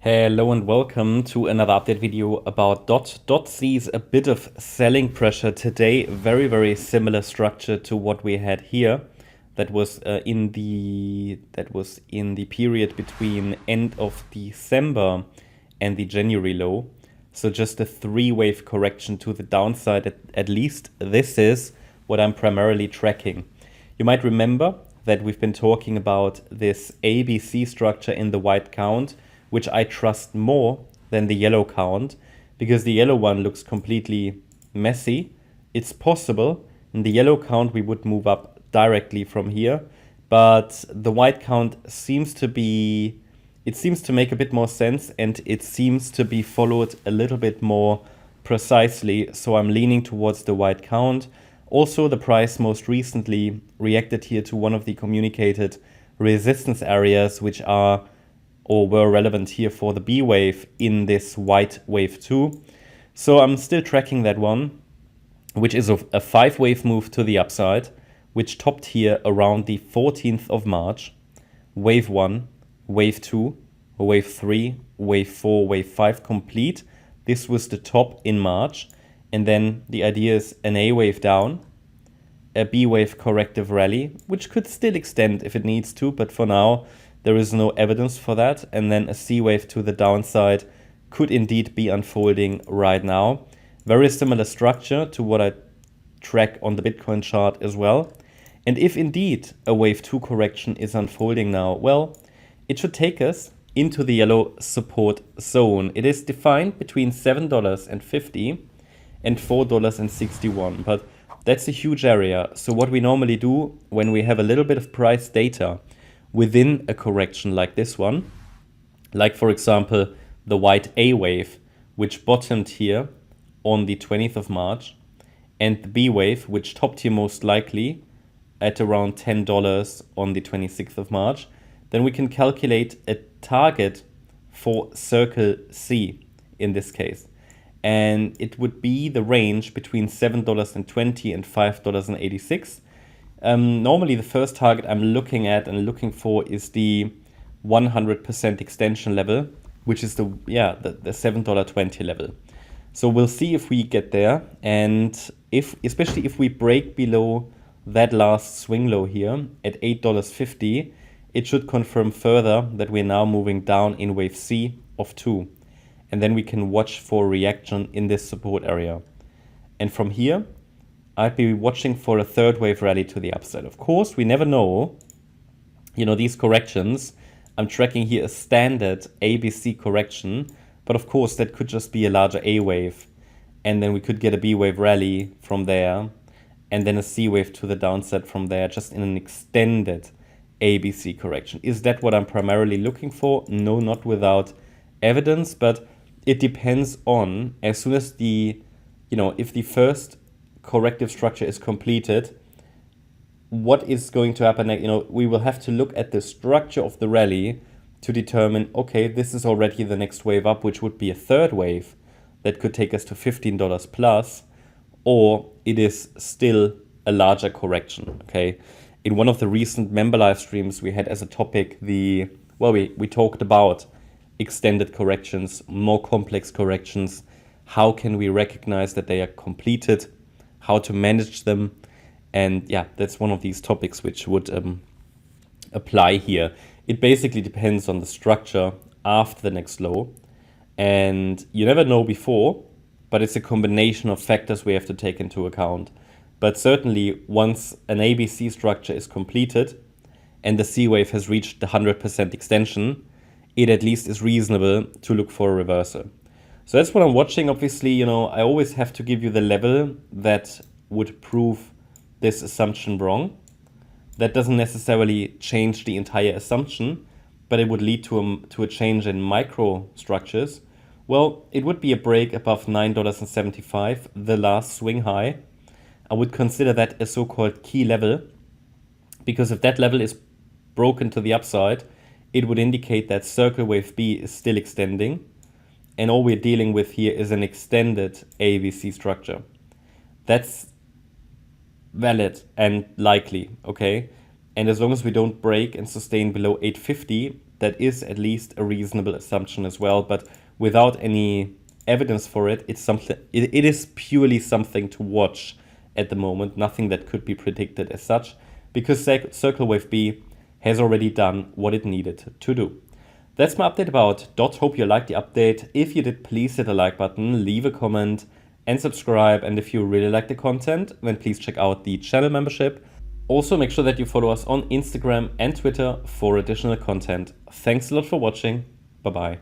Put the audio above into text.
Hello and welcome to another update video about DOT. DOT sees a bit of selling pressure today, very similar structure to what we had here. That was in the period between end of December and the January low. So just a three-wave correction to the downside. At least this is what I'm primarily tracking. You might remember that we've been talking about this ABC structure in the white count, which I trust more than the yellow count, because the yellow one looks completely messy. It's possible in the yellow count we would move up directly from here, but the white count seems to make a bit more sense, and it seems to be followed a little bit more precisely, so I'm leaning towards the white count. Also, the price most recently reacted here to one of the communicated resistance areas, which are or were relevant here for the B wave in this white wave 2. So I'm still tracking that one, which is a 5-wave move to the upside, which topped here around the 14th of March. Wave 1, wave 2, wave 3, wave 4, wave 5 complete. This was the top in March. And then the idea is an A wave down, a B wave corrective rally, which could still extend if it needs to, but for now, there is no evidence for that. And then a C wave to the downside could indeed be unfolding right now. Very similar structure to what I track on the Bitcoin chart as well. And if indeed a wave 2 correction is unfolding now, well, it should take us into the yellow support zone. It is defined between $7.50 and $4.61, but that's a huge area. So what we normally do when we have a little bit of price data within a correction like this one, like for example the white A wave, which bottomed here on the 20th of March, and the B wave, which topped here most likely at around $10 on the 26th of March, then we can calculate a target for circle C in this case. And it would be the range between $7.20 and $5.86. Normally the first target I'm looking for is the 100% extension level, which is the $7.20 level. So we'll see if we get there, and especially if we break below that last swing low here at $8.50, it should confirm further that we're now moving down in wave C of 2. And then we can watch for reaction in this support area. And from here, I'd be watching for a third wave rally to the upside. Of course, we never know. These corrections, I'm tracking here a standard ABC correction, but of course that could just be a larger A wave. And then we could get a B wave rally from there, and then a C wave to the downside from there, just in an extended ABC correction. Is that what I'm primarily looking for? No, not without evidence, but it depends on, as soon as if the first corrective structure is completed, what is going to happen next? We will have to look at the structure of the rally to determine, okay, this is already the next wave up, which would be a third wave that could take us to $15 plus, or it is still a larger correction. Okay, in one of the recent member live streams we had as a topic, we talked about extended corrections, more complex corrections. How can we recognize that they are completed? How to manage them? And yeah, that's one of these topics which would apply here. It basically depends on the structure after the next low, and you never know before, but it's a combination of factors we have to take into account. But certainly once an ABC structure is completed and the C wave has reached the 100% extension, it at least is reasonable to look for a reversal. So that's what I'm watching. Obviously, I always have to give you the level that would prove this assumption wrong. That doesn't necessarily change the entire assumption, but it would lead to a change in microstructures. Well, it would be a break above $9.75, the last swing high. I would consider that a so-called key level, because if that level is broken to the upside, it would indicate that circle wave B is still extending, and all we're dealing with here is an extended ABC structure. That's valid and likely, okay? And as long as we don't break and sustain below 850, that is at least a reasonable assumption as well, but without any evidence for it, it is purely something to watch at the moment, nothing that could be predicted as such, because Circle Wave B has already done what it needed to do. That's my update about DOT. Hope you liked the update. If you did, please hit the like button, leave a comment and subscribe. And if you really like the content, then please check out the channel membership. Also, make sure that you follow us on Instagram and Twitter for additional content. Thanks a lot for watching. Bye-bye.